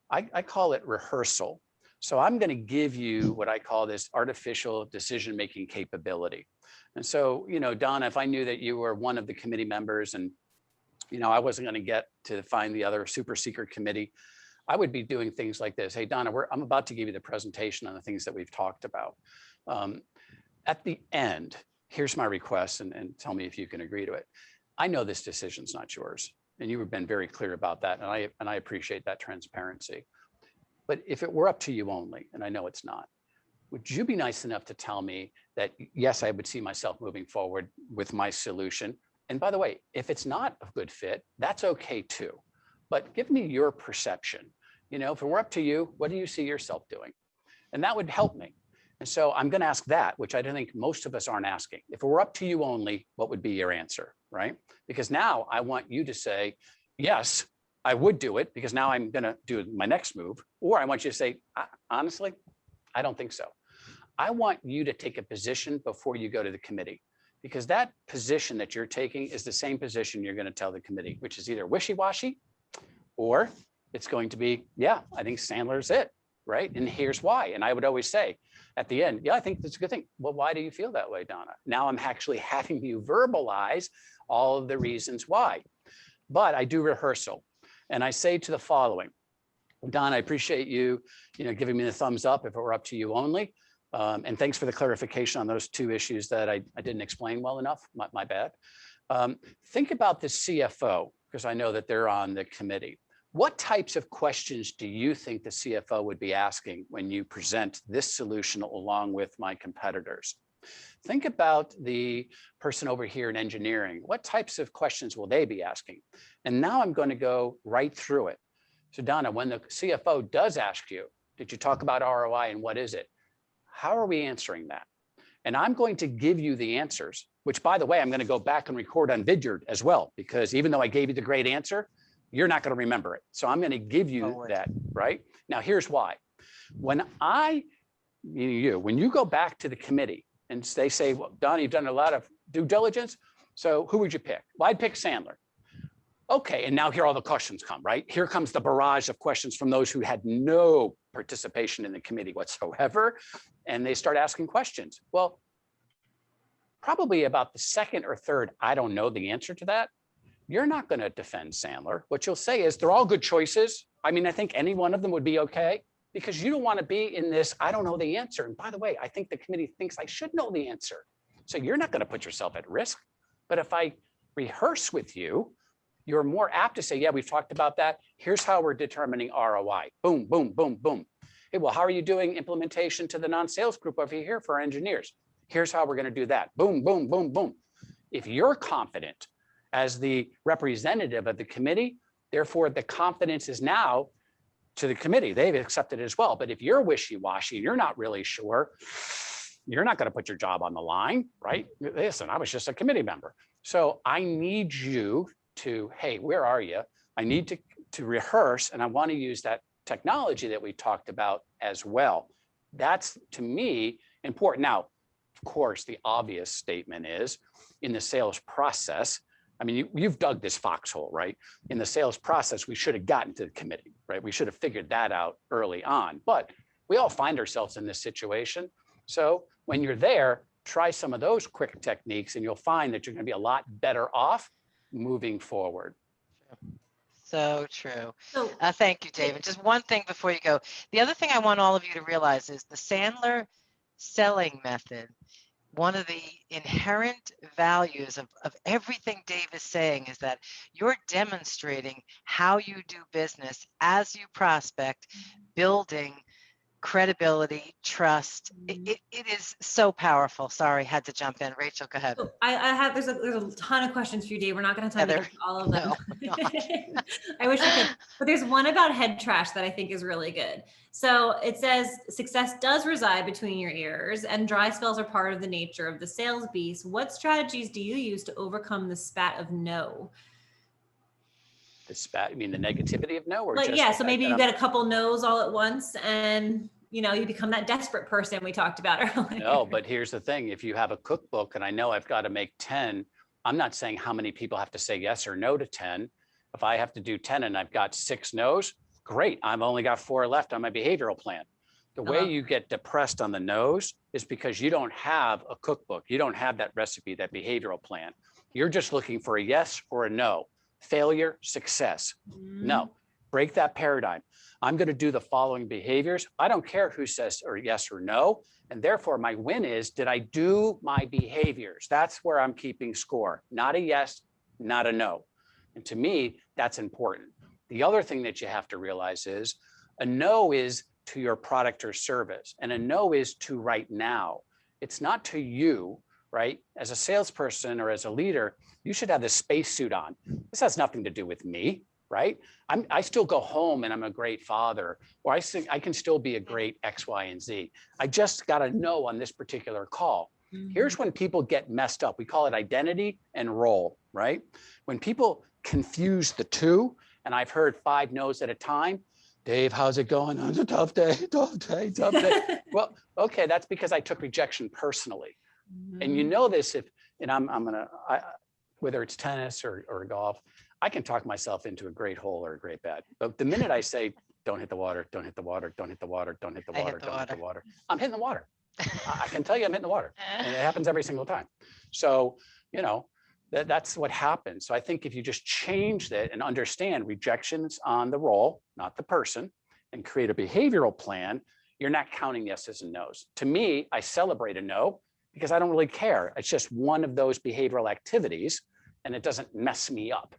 I call it rehearsal. So I'm going to give you what I call this artificial decision-making capability. And so, Donna, if I knew that you were one of the committee members and, I wasn't going to get to find the other super secret committee, I would be doing things like this. Hey, Donna, I'm about to give you the presentation on the things that we've talked about. At the end, here's my request, and tell me if you can agree to it. I know this decision's not yours, and you have been very clear about that, and I appreciate that transparency. But if it were up to you only, and I know it's not, would you be nice enough to tell me that, yes, I would see myself moving forward with my solution? And by the way, if it's not a good fit, that's okay too. But give me your perception. If it were up to you, what do you see yourself doing? And that would help me. And so I'm going to ask that, which I don't think most of us aren't asking. If it were up to you only, what would be your answer, right? Because now I want you to say, yes, I would do it, because now I'm going to do my next move. Or I want you to say, honestly, I don't think so. I want you to take a position before you go to the committee, because that position that you're taking is the same position you're going to tell the committee, which is either wishy-washy, or it's going to be, yeah, I think Sandler's it, right? And here's why. And I would always say at the end, yeah, I think that's a good thing. Well, why do you feel that way, Donna? Now I'm actually having you verbalize all of the reasons why. But I do rehearsal. And I say to the following, Don, I appreciate you, giving me the thumbs up if it were up to you only. And thanks for the clarification on those 2 issues that I didn't explain well enough, my bad. Think about the CFO, because I know that they're on the committee. What types of questions do you think the CFO would be asking when you present this solution along with my competitors? Think about the person over here in engineering. What types of questions will they be asking? And now I'm going to go right through it. So Donna, when the CFO does ask you, did you talk about ROI and what is it? How are we answering that? And I'm going to give you the answers, which by the way, I'm going to go back and record on Vidyard as well, because even though I gave you the great answer, you're not going to remember it. So I'm going to give you that, right? Now, here's why. When you go back to the committee and they say, well, Donna, you've done a lot of due diligence. So who would you pick? Well, I'd pick Sandler. Okay, and now here all the questions come, right? Here comes the barrage of questions from those who had no participation in the committee whatsoever, and they start asking questions. Well, probably about the second or third, I don't know the answer to that. You're not going to defend Sandler. What you'll say is they're all good choices. I mean, I think any one of them would be okay, because you don't want to be in this, I don't know the answer. And by the way, I think the committee thinks I should know the answer. So you're not going to put yourself at risk. But if I rehearse with you, you're more apt to say, yeah, we've talked about that. Here's how we're determining ROI. Boom, boom, boom, boom. Hey, well, how are you doing implementation to the non-sales group over here for our engineers? Here's how we're going to do that. Boom, boom, boom, boom. If you're confident as the representative of the committee, therefore the confidence is now to the committee. They've accepted it as well. But if you're wishy-washy, you're not really sure, you're not going to put your job on the line, right? Listen, I was just a committee member. So I need you to, hey, where are you? I need to rehearse, and I want to use that technology that we talked about as well. That's, to me, important. Now, of course, the obvious statement is in the sales process, I mean, you've dug this foxhole, right? In the sales process, we should have gotten to the committee, right? We should have figured that out early on, but we all find ourselves in this situation. So when you're there, try some of those quick techniques and you'll find that you're going to be a lot better off moving forward. So true. So Thank you, David. Just one thing before you go. The other thing I want all of you to realize is the Sandler selling method. One of the inherent values of everything Dave is saying is that you're demonstrating how you do business as you prospect, building credibility, trust. It is so powerful. Sorry, had to jump in. Rachel, go ahead. So there's a ton of questions for you, Dave. We're not going to have time to get to all of them. No, I wish we could, but there's one about head trash that I think is really good. So it says success does reside between your ears, and dry spells are part of the nature of the sales beast. What strategies do you use to overcome the spat of no? The spat, you mean the negativity of no? Or Like, just yeah, so maybe you get a couple no's all at once and you become that desperate person we talked about earlier. No, but here's the thing. If you have a cookbook and I know I've got to make 10, I'm not saying how many people have to say yes or no to 10. If I have to do 10 and I've got 6 no's, great. I've only got 4 left on my behavioral plan. The way you get depressed on the no's is because you don't have a cookbook. You don't have that recipe, that behavioral plan. You're just looking for a yes or a no. Failure, success. No, break that paradigm. I'm going to do the following behaviors. I don't care who says or yes or no. And therefore my win is, did I do my behaviors? That's where I'm keeping score. Not a yes, not a no. And to me, that's important. The other thing that you have to realize is a no is to your product or service, and a no is to right now. It's not to you, right? As a salesperson or as a leader, you should have this spacesuit on. This has nothing to do with me, right? I still go home and I'm a great father, or I can still be a great X, Y, and Z. I just got a no on this particular call. Here's when people get messed up. We call it identity and role, right? When people confuse the two, and I've heard 5 no's at a time. Dave, how's it going? Oh, it's a tough day, tough day, tough day. Well, okay, that's because I took rejection personally. And you know this, whether it's tennis or golf, I can talk myself into a great hole or a great bad. But the minute I say, don't hit the water, don't hit the water, don't hit the water, don't hit the water, don't hit the water, I'm hitting the water. I can tell you I'm hitting the water. And it happens every single time. So, that's what happens. So I think if you just change that and understand rejections on the role, not the person, and create a behavioral plan, you're not counting yeses and nos. To me, I celebrate a no because I don't really care. It's just one of those behavioral activities and it doesn't mess me up.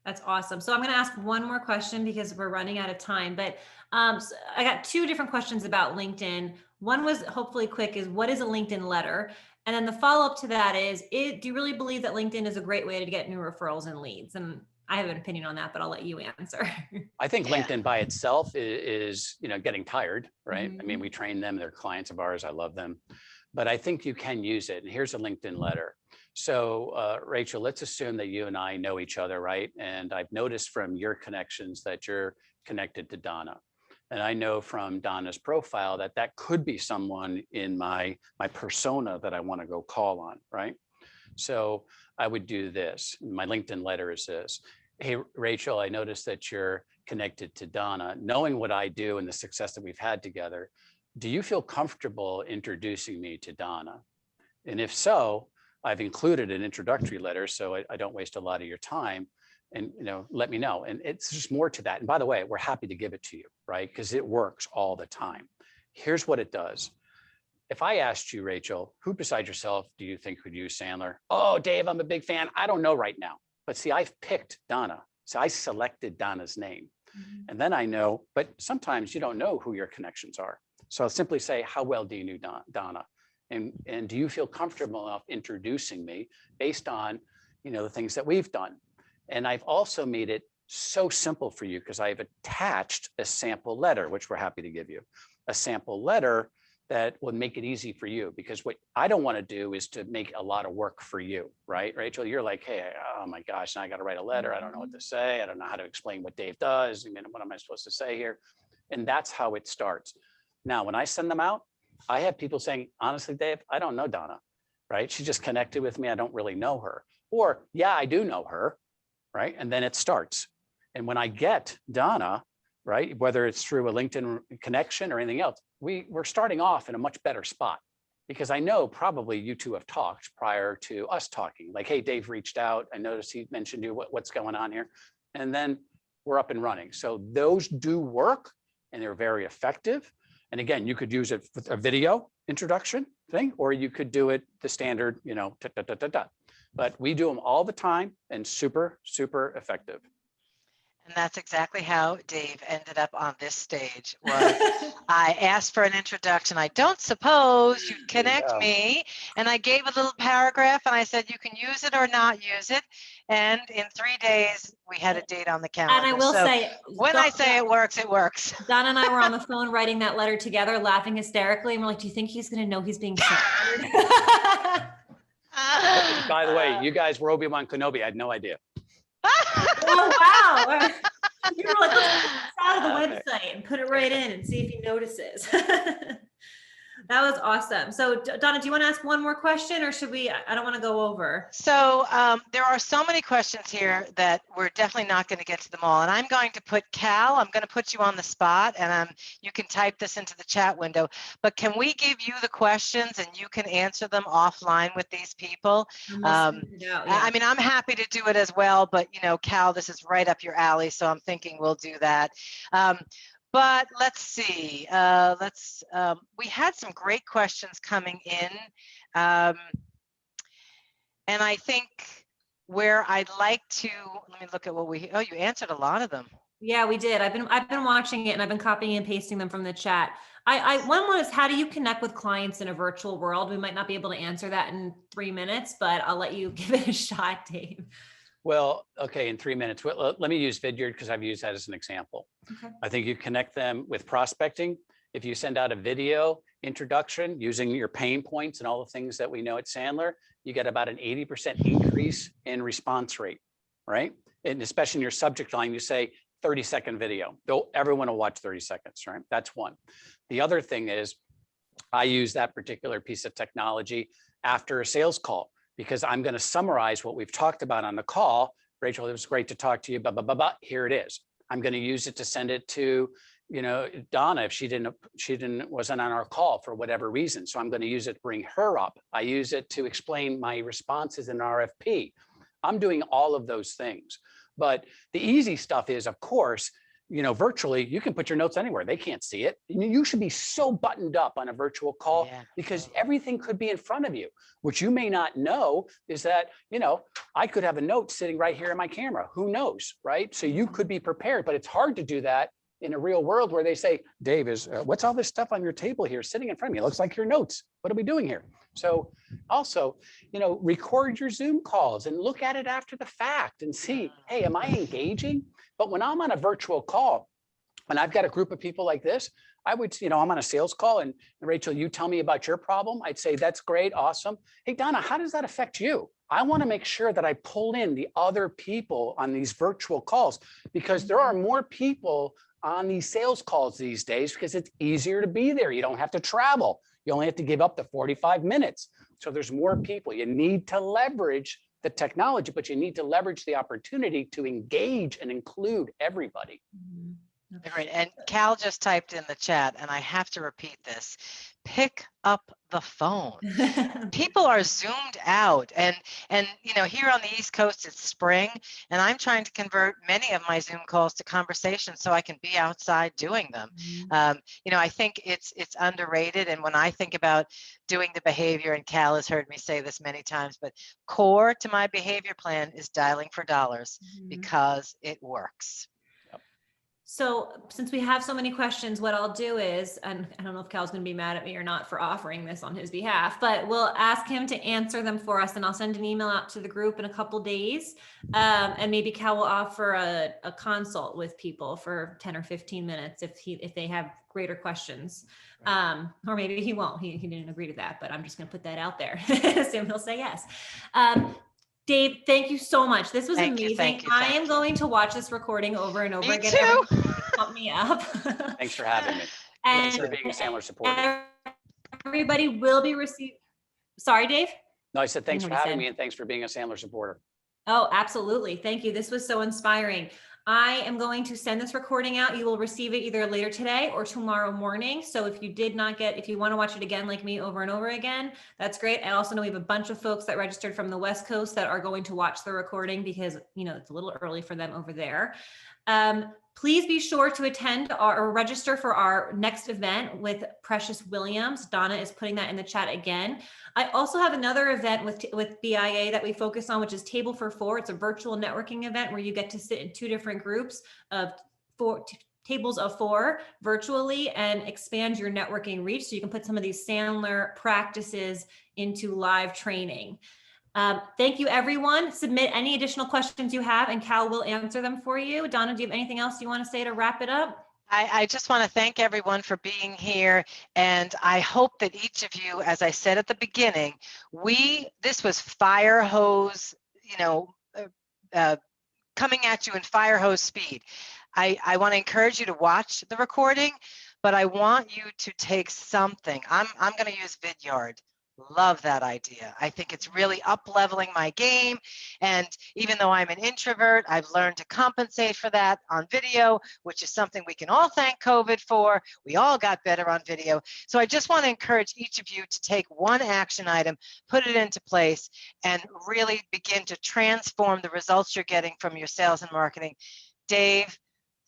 That's awesome. So I'm going to ask one more question because we're running out of time, but so I got 2 different questions about LinkedIn. One was hopefully quick, is what is a LinkedIn letter? And then the follow-up to that is, do you really believe that LinkedIn is a great way to get new referrals and leads? And I have an opinion on that, but I'll let you answer. I think LinkedIn by itself is getting tired, right? I mean, Mhm. we train them, they're clients of ours, I love them. But I think you can use it. And here's a LinkedIn letter. So Rachel, let's assume that you and I know each other, right? And I've noticed from your connections that you're connected to Donna. And I know from Donna's profile that that could be someone in my persona that I want to go call on, right? So I would do this. My LinkedIn letter is this. Hey, Rachel, I noticed that you're connected to Donna. Knowing what I do and the success that we've had together, do you feel comfortable introducing me to Donna? And if so, I've included an introductory letter so I don't waste a lot of your time, and let me know. And it's just more to that. And by the way, we're happy to give it to you, right? Because it works all the time. Here's what it does. If I asked you, Rachel, who besides yourself do you think would use Sandler? Oh, Dave, I'm a big fan. I don't know right now. But see, I've picked Donna. So I selected Donna's name. And then I know, but sometimes you don't know who your connections are. So I'll simply say, how well do you know Donna? And do you feel comfortable enough introducing me based on the things that we've done? And I've also made it so simple for you because I've attached a sample letter, which we're happy to give you. A sample letter that would make it easy for you, because what I don't want to do is to make a lot of work for you, right? Rachel, you're like, hey, oh my gosh, now I got to write a letter. I don't know what to say. I don't know how to explain what Dave does. I mean, what am I supposed to say here? And that's how it starts. Now, when I send them out, I have people saying, honestly, Dave, I don't know Donna, right? She just connected with me. I don't really know her. Or, yeah, I do know her, right? And then it starts. And when I get Donna, right, whether it's through a LinkedIn connection or anything else, we're starting off in a much better spot, because I know probably you two have talked prior to us talking. Like, hey, Dave reached out. I noticed he mentioned you. What's going on here? And then we're up and running. So those do work, and they're very effective. And again, you could use it with a video introduction thing, or you could do it the standard, But we do them all the time, and super, super effective. And that's exactly how Dave ended up on this stage. Was I asked for an introduction. I don't suppose you'd connect me. And I gave a little paragraph and I said, you can use it or not use it. And in 3 days, we had a date on the calendar. And I will say, when I say it works, it works. Don and I were on the phone writing that letter together, laughing hysterically. And we're like, do you think he's going to know he's being censored? By the way, you guys were Obi-Wan Kenobi. I had no idea. Oh, wow. You were like, let's put this out of the website and put it right in and see if he notices. That was awesome. So Donna, do you want to ask one more question, or should we? I don't want to go over. So there are so many questions here that we're definitely not going to get to them all. And I'm going to put Cal, I'm going to put you on the spot, and you can type this into the chat window. But can we give you the questions and you can answer them offline with these people? I mean, I'm happy to do it as well, but Cal, this is right up your alley. So I'm thinking we'll do that. But let's see, we had some great questions coming in. And I think where I'd like to, let me look at you answered a lot of them. Yeah, we did. I've been watching it and I've been copying and pasting them from the chat. One was, how do you connect with clients in a virtual world? We might not be able to answer that in 3 minutes, but I'll let you give it a shot, Dave. Well, okay, in 3 minutes, let me use Vidyard because I've used that as an example. Okay. I think you connect them with prospecting. If you send out a video introduction using your pain points and all the things that we know at Sandler, you get about an 80% increase in response rate, right? And especially in your subject line, you say 30-second video. Everyone will watch 30 seconds, right? That's one. The other thing is I use that particular piece of technology after a sales call, because I'm going to summarize what we've talked about on the call. Rachel, it was great to talk to you, blah, blah, blah, blah. Here it is. I'm going to use it to send it to, Donna, if she wasn't on our call for whatever reason. So I'm going to use it to bring her up. I use it to explain my responses in RFP. I'm doing all of those things. But the easy stuff is, of course, virtually, you can put your notes anywhere. They can't see it. You should be so buttoned up on a virtual call because everything could be in front of you. What you may not know is that, I could have a note sitting right here in my camera. Who knows, right? So you could be prepared, but it's hard to do that in a real world where they say, Dave, what's all this stuff on your table here sitting in front of me? It looks like your notes. What are we doing here? So also, record your Zoom calls and look at it after the fact and see, hey, am I engaging? But when I'm on a virtual call, when I've got a group of people like this, I would, I'm on a sales call and Rachel, you tell me about your problem. I'd say, that's great. Awesome. Hey, Donna, how does that affect you? I want to make sure that I pull in the other people on these virtual calls, because there are more people on these sales calls these days because it's easier to be there. You don't have to travel. You only have to give up the 45 minutes. So there's more people. You need to leverage the technology, but you need to leverage the opportunity to engage and include everybody. Great. And Cal just typed in the chat, and I have to repeat this: pick up the phone. People are zoomed out, and here on the East Coast it's spring, and I'm trying to convert many of my Zoom calls to conversations so I can be outside doing them. I think it's underrated, and when I think about doing the behavior, and Cal has heard me say this many times, but core to my behavior plan is dialing for dollars because it works. So since we have so many questions, what I'll do is, and I don't know if Cal's going to be mad at me or not for offering this on his behalf, but we'll ask him to answer them for us, and I'll send an email out to the group in a couple days. And maybe Cal will offer a consult with people for 10 or 15 minutes if they have greater questions. Or maybe he won't. He didn't agree to that, but I'm just going to put that out there. Assume he'll say yes. Dave, thank you so much. This was amazing. Thank you. I am going to watch this recording over and over Me again. too. Pump me up. Thanks for having me. And thanks for being a Sandler supporter. Everybody will be receiving. Sorry, Dave? No, I said thanks for having me, and thanks for being a Sandler supporter. Oh, absolutely. Thank you. This was so inspiring. I am going to send this recording out. You will receive it either later today or tomorrow morning. So if you if you want to watch it again like me over and over again, that's great. I also know we have a bunch of folks that registered from the West Coast that are going to watch the recording because, it's a little early for them over there. Please be sure to attend or register for our next event with Precious Williams. Donna is putting that in the chat again. I also have another event with BIA that we focus on, which is Table for Four. It's a virtual networking event where you get to sit in 2 different groups of 4 tables of 4 virtually and expand your networking reach. So you can put some of these Sandler practices into live training. Thank you, everyone. Submit any additional questions you have and Cal will answer them for you. Donna, do you have anything else you want to say to wrap it up? I just want to thank everyone for being here. And I hope that each of you, as I said at the beginning, this was fire hose, coming at you in fire hose speed. I want to encourage you to watch the recording, but I want you to take something. I'm going to use Vidyard. Love that idea. I think it's really up-leveling my game. And even though I'm an introvert, I've learned to compensate for that on video, which is something we can all thank COVID for. We all got better on video. So I just want to encourage each of you to take one action item, put it into place, and really begin to transform the results you're getting from your sales and marketing. Dave,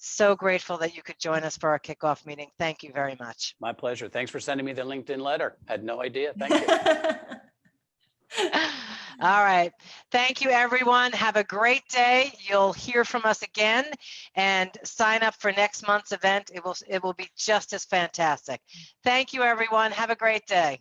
so grateful that you could join us for our kickoff meeting. Thank you very much. My pleasure. Thanks for sending me the LinkedIn letter. Had no idea. Thank you. All right. Thank you, everyone. Have a great day. You'll hear from us again, and sign up for next month's event. It will be just as fantastic. Thank you, everyone. Have a great day.